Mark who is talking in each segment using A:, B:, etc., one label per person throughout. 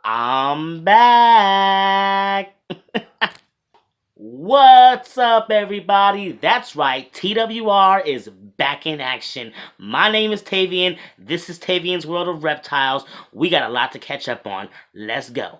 A: I'm back. What's up, everybody? That's right, TWR is back in action. My name is Tavian. This is Tavian's World of Reptiles. We got a lot to catch up on. Let's go.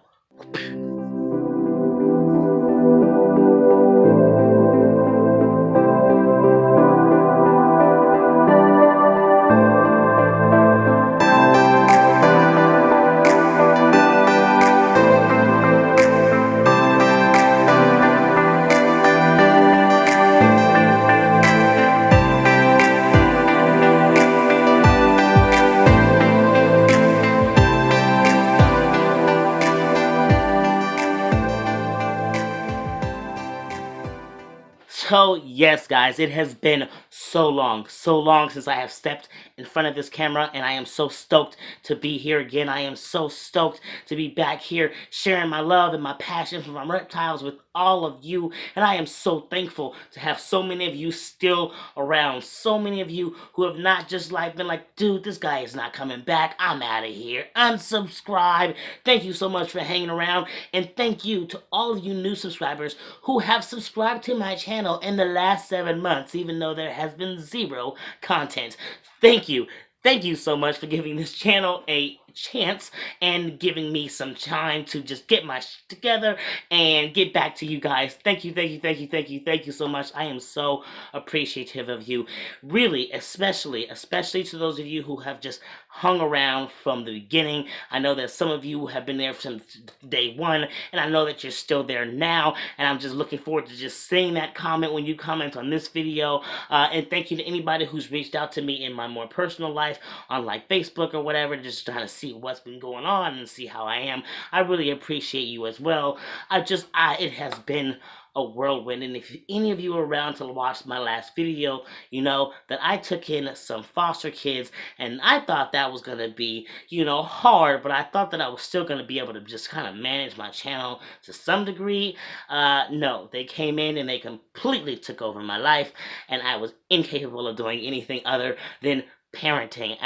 A: So, yes, guys, it has been so long since I have stepped in front of this camera, and I am so stoked to be here again. I am so stoked to be back here sharing my love and my passion for my reptiles with all of you, and I am so thankful to have so many of you still around. So many of you who have not just been like, dude, this guy is not coming back. I'm out of here. Unsubscribe. Thank you so much for hanging around, and thank you to all of you new subscribers who have subscribed to my channel in the last 7 months, even though there has been zero content. Thank you. Thank you so much for giving this channel a chance and giving me some time to just get my shit together and get back to you guys. Thank you, thank you so much. I am so appreciative of you. Really, especially to those of you who have just hung around from the beginning. I know that some of you have been there since day one, and I know that you're still there now, and I'm just looking forward to just seeing that comment when you comment on this video. And thank you to anybody who's reached out to me in my more personal life on like Facebook or whatever, just trying to see what's been going on and see how I am. I really appreciate you as well. It has been a whirlwind, and if any of you are around to watch my last video, you know that I took in some foster kids, and I thought that was gonna be, hard, but I thought that I was still gonna be able to just kind of manage my channel to some degree. No, they came in and they completely took over my life, and I was incapable of doing anything other than parenting.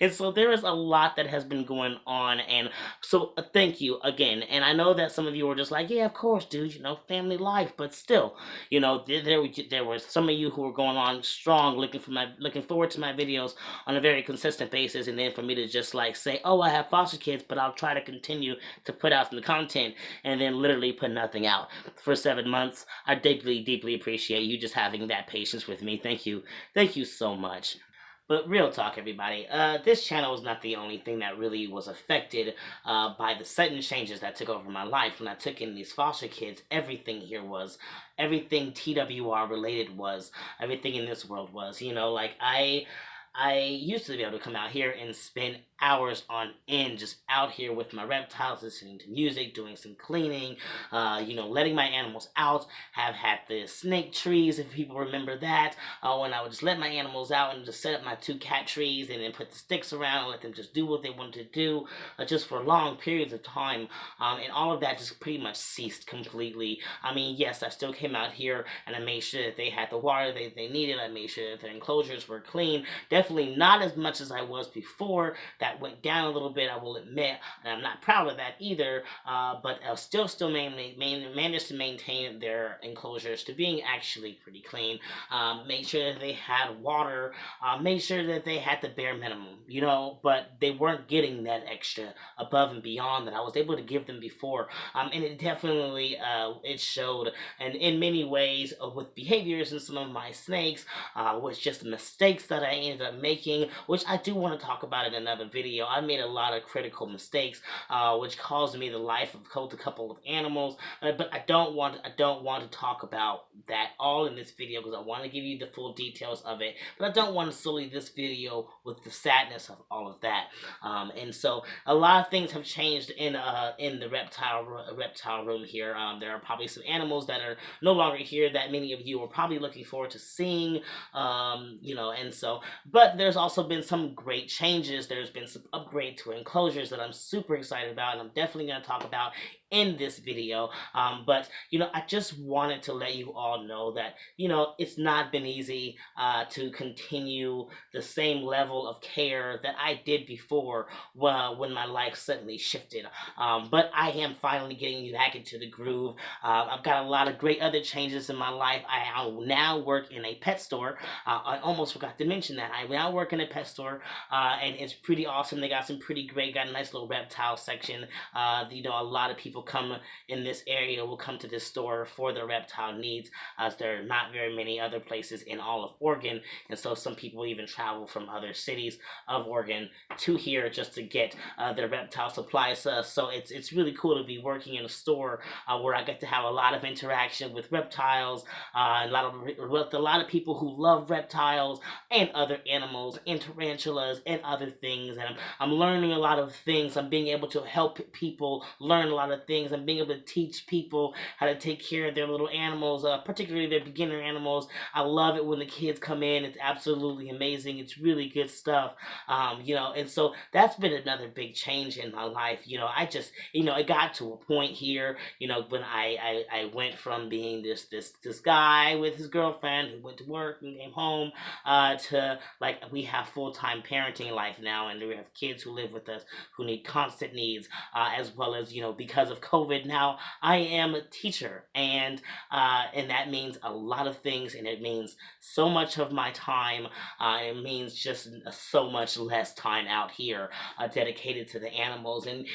A: And so there is a lot that has been going on, and so thank you again. And I know that some of you were just like, yeah, of course, dude, family life, but still, there were some of you who were going on strong, looking forward to my videos on a very consistent basis, and then for me to just like say, oh, I have foster kids, but I'll try to continue to put out some content, and then literally put nothing out for 7 months. I deeply appreciate you just having that patience with me. Thank you so much. But real talk, everybody, this channel was not the only thing that really was affected by the sudden changes that took over my life. When I took in these foster kids, everything here was, everything TWR related was, everything in this world was, I used to be able to come out here and spend hours on end just out here with my reptiles, listening to music, doing some cleaning, letting my animals out. Have had the snake trees, if people remember that, when I would just let my animals out and just set up my 2 cat trees and then put the sticks around and let them just do what they wanted to do, just for long periods of time. And all of that just pretty much ceased completely. I mean, yes, I still came out here and I made sure that they had the water they needed. I made sure that their enclosures were clean. Definitely not as much as I was before. That went down a little bit, I will admit, and I'm not proud of that either. But I still managed to maintain their enclosures to being actually pretty clean. Made sure that they had water. Made sure that they had the bare minimum, but they weren't getting that extra above and beyond that I was able to give them before. And it definitely it showed, and in many ways with behaviors in some of my snakes, was just mistakes that I ended up making, which I do want to talk about in another video. I made a lot of critical mistakes, which caused me the life of a couple of animals. But I don't want to talk about that all in this video because I want to give you the full details of it. But I don't want to sully this video with the sadness of all of that. And so a lot of things have changed in the reptile room here. There are probably some animals that are no longer here that many of you are probably looking forward to seeing. And so, but there's also been some great changes. There's been been some upgrade to enclosures that I'm super excited about, and I'm definitely going to talk about in this video. But I just wanted to let you all know that it's not been easy to continue the same level of care that I did before, when my life suddenly shifted. But I am finally getting back into the groove. I've got a lot of great other changes in my life. I now work in a pet store. I almost forgot to mention that. I now work in a pet store, and it's pretty awesome. They got some pretty great, got a nice little reptile section. A lot of people come in this area will come to this store for their reptile needs, as there are not very many other places in all of Oregon, and so some people even travel from other cities of Oregon to here just to get their reptile supplies. So it's really cool to be working in a store where I get to have a lot of interaction with reptiles, with a lot of people who love reptiles and other animals and tarantulas and other things. And I'm learning a lot of things. I'm being able to help people learn a lot of things. I'm being able to teach people how to take care of their little animals, particularly their beginner animals. I love it when the kids come in. It's absolutely amazing. It's really good stuff. And so that's been another big change in my life. I just, it got to a point here, when I went from being this guy with his girlfriend who went to work and came home, to, like, we have full-time parenting life now, and we have kids who live with us who need constant needs, as well as, because of COVID now, I am a teacher, and that means a lot of things, and it means so much of my time. It means just so much less time out here dedicated to the animals, and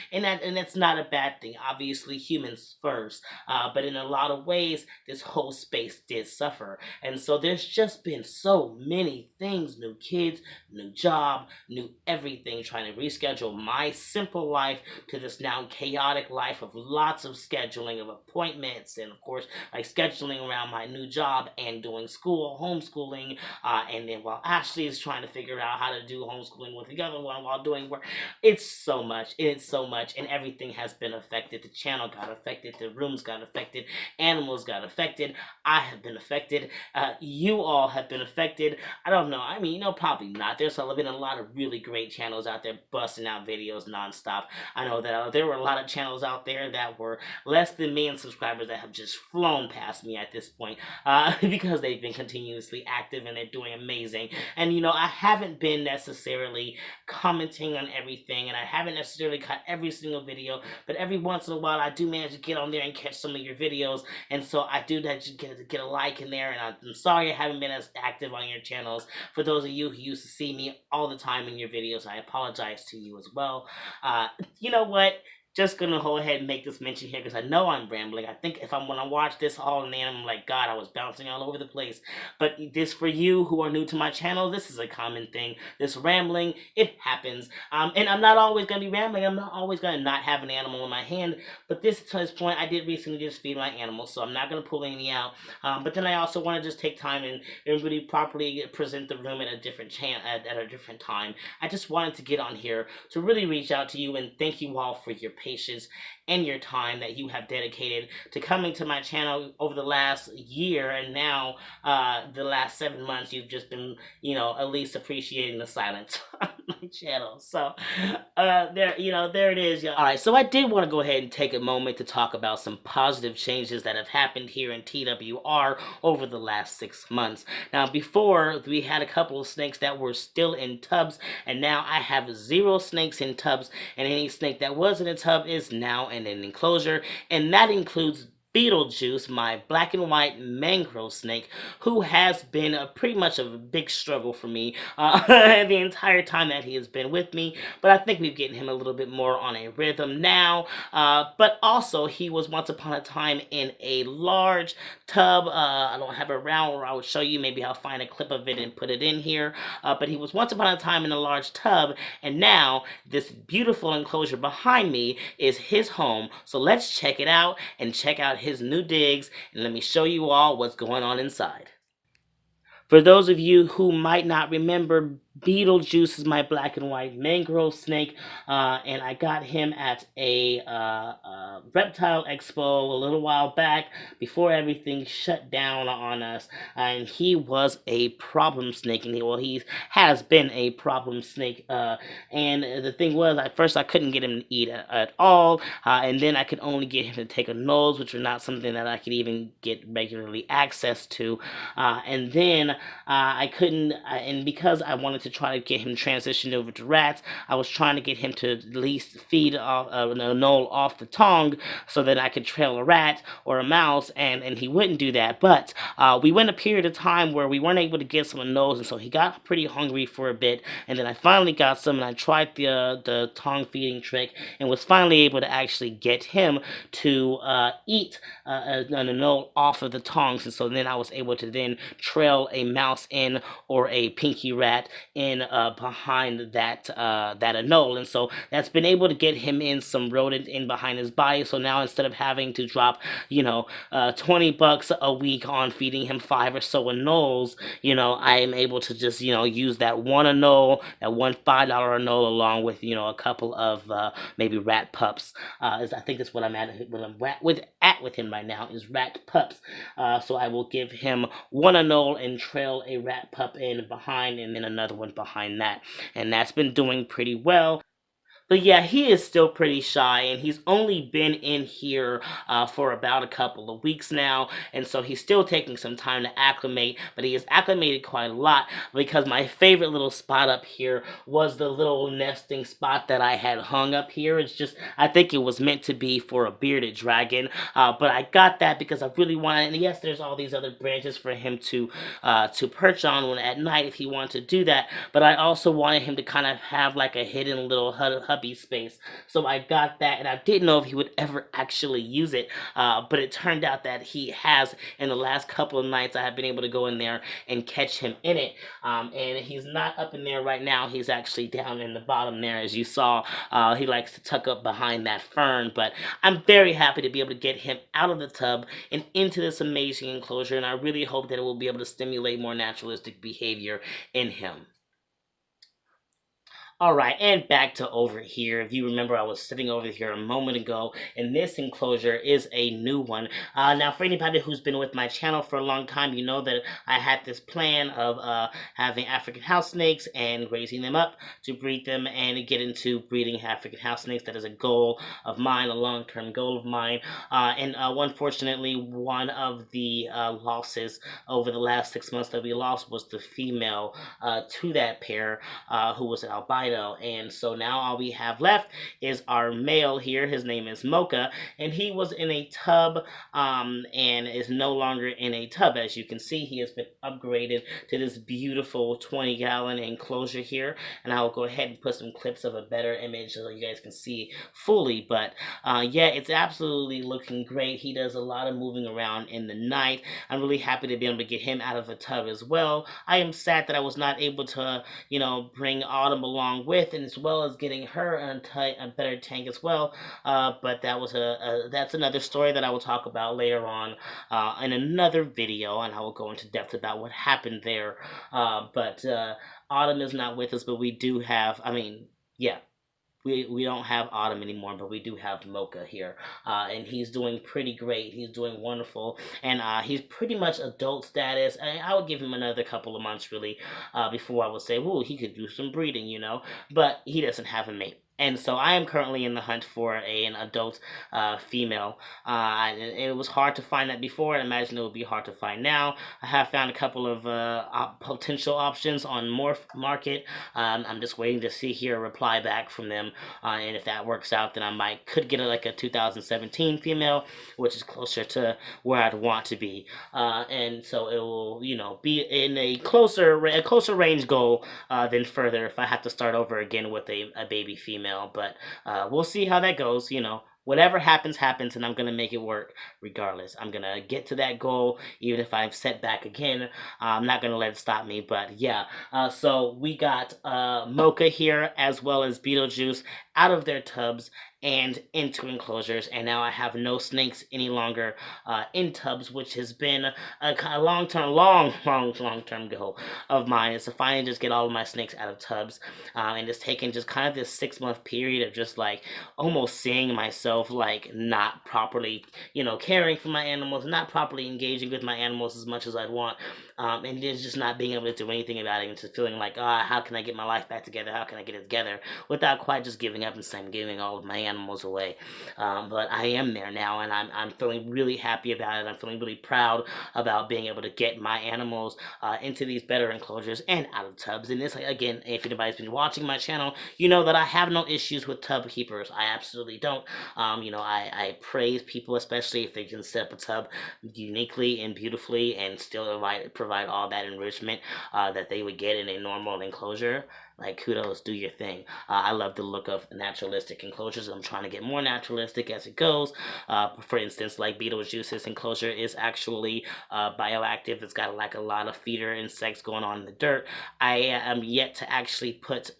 A: that's not a bad thing. Obviously, humans first, but in a lot of ways, this whole space did suffer, and so there's just been so many things: new kids, new job, new everything. Trying to reschedule my simple life to this now chaotic life of lots of scheduling of appointments, and of course, like scheduling around my new job and doing school, homeschooling, and then while Ashley is trying to figure out how to do homeschooling with the other one while doing work. It's so much. It's so much, and everything has been affected. The channel got affected. The rooms got affected. Animals got affected. I have been affected. You all have been affected. I don't know. I mean, probably not. There's been a lot of really great channels out there busting out videos nonstop. I know that there were a lot of channels out there that were less than me in subscribers that have just flown past me at this point, because they've been continuously active and they're doing amazing. And I haven't been necessarily commenting on everything, and I haven't necessarily caught every single video, but every once in a while I do manage to get on there and catch some of your videos, and so I do that to get a like in there. And I'm sorry I haven't been as active on your channels. For those of you who used to see me all the time in your videos, I apologize to you as well. You know what? Just gonna go ahead and make this mention here because I know I'm rambling. I think when I watch this all and then I'm like, God, I was bouncing all over the place. But this, for you who are new to my channel, this is a common thing. This rambling, it happens. And I'm not always gonna be rambling. I'm not always gonna not have an animal in my hand. But to this point, I did recently just feed my animals, so I'm not gonna pull any out. But then I also want to just take time and really properly present the room at a different at a different time. I just wanted to get on here to really reach out to you and thank you all for your patience and your time that you have dedicated to coming to my channel over the last year, and now the last 7 months. You've just been, at least appreciating the silence on my channel. So there it is, y'all. All right, so I did want to go ahead and take a moment to talk about some positive changes that have happened here in TWR over the last 6 months. Now, before, we had a couple of snakes that were still in tubs, and now I have 0 snakes in tubs, and any snake that was in a tub is now in an enclosure, and that includes Beetlejuice, my black and white mangrove snake, who has been pretty much a big struggle for me the entire time that he has been with me. But I think we've gotten him a little bit more on a rhythm now. But also, he was once upon a time in a large tub. I don't have it around where I would show you. Maybe I'll find a clip of it and put it in here. But he was once upon a time in a large tub, and now this beautiful enclosure behind me is his home. So let's check it out and check out his new digs, and let me show you all what's going on inside. For those of you who might not remember Beetlejuice is my black and white mangrove snake, and I got him at a reptile expo a little while back before everything shut down on us. And he was a problem snake, and he has been a problem snake. And the thing was, at first I couldn't get him to eat at all, and then I could only get him to take a nose, which was not something that I could even get regularly access to. And then I couldn't, and because I wanted to try to get him transitioned over to rats, I was trying to get him to at least feed off a knoll off the tongue so that I could trail a rat or a mouse, and he wouldn't do that. But we went a period of time where we weren't able to get some of those, and so he got pretty hungry for a bit, and then I finally got some, and I tried the tongue feeding trick, and was finally able to actually get him to eat a knoll off of the tongs, and so then I was able to then trail a mouse in or a pinky rat in behind that anole, and so that's been able to get him in some rodent in behind his body. So now instead of having to drop $20 a week on feeding him five or so anoles, I am able to just use that one anole, that one $5 anole, along with a couple of maybe rat pups. I think that's what I'm at with him right now, is rat pups. So I will give him one anole and trail a rat pup in behind, and then another one behind that. And that's been doing pretty well. But yeah, he is still pretty shy, and he's only been in here for about a couple of weeks now, and so he's still taking some time to acclimate, but he has acclimated quite a lot, because my favorite little spot up here was the little nesting spot that I had hung up here. It's just, I think it was meant to be for a bearded dragon, but I got that because I really wanted, and yes, there's all these other branches for him to perch on when at night if he wanted to do that, but I also wanted him to kind of have like a hidden little hubby space. So I got that, and I didn't know if he would ever actually use it, but it turned out that he has. In the last couple of nights, I have been able to go in there and catch him in it, and he's not up in there right now. He's actually down in the bottom there, as you saw. He likes to tuck up behind that fern, but I'm very happy to be able to get him out of the tub and into this amazing enclosure, and I really hope that it will be able to stimulate more naturalistic behavior in him. All right, and back to over here. If you remember, I was sitting over here a moment ago, and this enclosure is a new one. Now, for anybody who's been with my channel for a long time, you know that I had this plan of having African house snakes and raising them up to breed them and get into breeding African house snakes. That is a goal of mine, a long-term goal of mine. And unfortunately, one of the losses over the last 6 months that we lost was the female to that pair, who was an albino. And so now all we have left is our male here. His name is Mocha, and he was in a tub, and is no longer in a tub. As you can see, he has been upgraded to this beautiful 20-gallon enclosure here, and I will go ahead and put some clips of a better image so you guys can see fully. But yeah, it's absolutely looking great. He does a lot of moving around in the night. I'm really happy to be able to get him out of the tub as well. I am sad that I was not able to bring Autumn along with, and as well as getting her a better tank as well. But that's another story that I will talk about later on in another video, and I will go into depth about what happened there. But Autumn is not with us, but we do have, yeah, we don't have Autumn anymore, but we do have Mocha here, and he's doing pretty great. He's doing wonderful, and he's pretty much adult status. I would give him another couple of months, really, before I would say, "Whoa, he could do some breeding," But he doesn't have a mate. And so I am currently in the hunt for an adult female. It was hard to find that before, and I imagine it will be hard to find now. I have found a couple of potential options on Morph Market. I'm just waiting to see here a reply back from them, and if that works out, then could get like a 2017 female, which is closer to where I'd want to be, and so it will be in a closer range goal than further if I have to start over again with a baby female. But we'll see how that goes. whatever happens, happens, and I'm gonna make it work regardless. I'm gonna get to that goal, even if I'm set back again. I'm not gonna let it stop me. But yeah, so we got Mocha here as well as Beetlejuice out of their tubs and into enclosures, and now I have no snakes any longer in tubs, which has been a long term goal of mine, is to finally just get all of my snakes out of tubs. And it's taken just kind of this 6 month period of just like almost seeing myself like not properly, caring for my animals, not properly engaging with my animals as much as I'd want, and then just not being able to do anything about it, and just feeling like, how can I get my life back together? How can I get it together without quite just giving up and saying giving all of my animals away? But I am there now, and I'm feeling really happy about it. I'm feeling really proud about being able to get my animals into these better enclosures and out of tubs. And this, again, if anybody's been watching my channel, you know that I have no issues with tub keepers. I absolutely don't. I praise people, especially if they can set up a tub uniquely and beautifully and still provide all that enrichment that they would get in a normal enclosure. Like, kudos, do your thing. I love the look of naturalistic enclosures. I'm trying to get more naturalistic as it goes. For instance, like Beetlejuice's enclosure is actually bioactive. It's got like a lot of feeder insects going on in the dirt. I am yet to actually put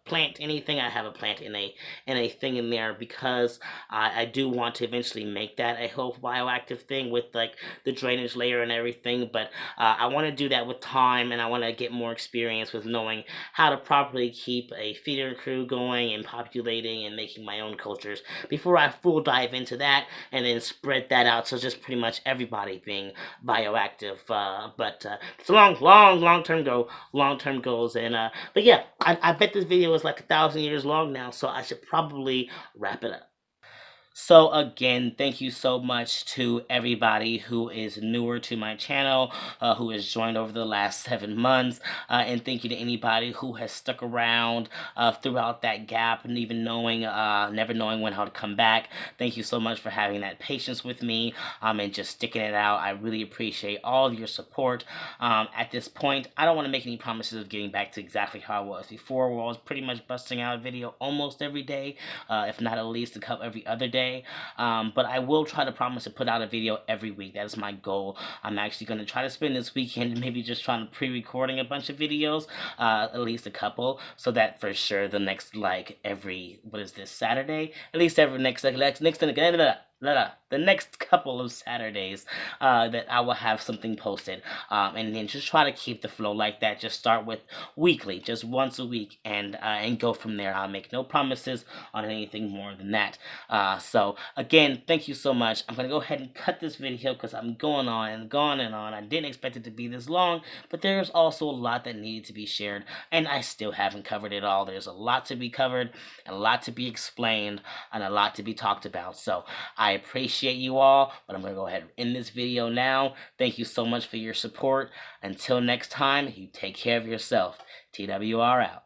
A: plant anything. I have a plant in a thing in there because I do want to eventually make that a whole bioactive thing with like the drainage layer and everything. But I want to do that with time, and I want to get more experience with knowing how to properly keep a feeder crew going and populating and making my own cultures before I full dive into that and then spread that out. So just pretty much everybody being bioactive. But it's a long term goal, long term goals. And but yeah, I bet this video is like 1,000 years long now, so I should probably wrap it up. So again, thank you so much to everybody who is newer to my channel, who has joined over the last 7 months, and thank you to anybody who has stuck around throughout that gap and even never knowing when how to come back. Thank you so much for having that patience with me and just sticking it out. I really appreciate all of your support. At this point, I don't want to make any promises of getting back to exactly how I was before, where I was pretty much busting out a video almost every day, if not at least a couple every other day. But I will try to promise to put out a video every week. That is my goal. I'm actually going to try to spend this weekend maybe just trying to pre-recording a bunch of videos, at least a couple, so that for sure the next, like, every, what is this, Saturday? At least every the next couple of Saturdays that I will have something posted, and then just try to keep the flow like that. Just start with weekly, just once a week, and go from there. I'll make no promises on anything more than that. So again, thank you so much. I'm gonna go ahead and cut this video because I'm going on and on and on. I didn't expect it to be this long, but there's also a lot that needed to be shared, and I still haven't covered it all. There's a lot to be covered, and a lot to be explained, and a lot to be talked about. So I appreciate you all, but I'm gonna go ahead and end this video now. Thank you so much for your support. Until next time, you take care of yourself. TWR out.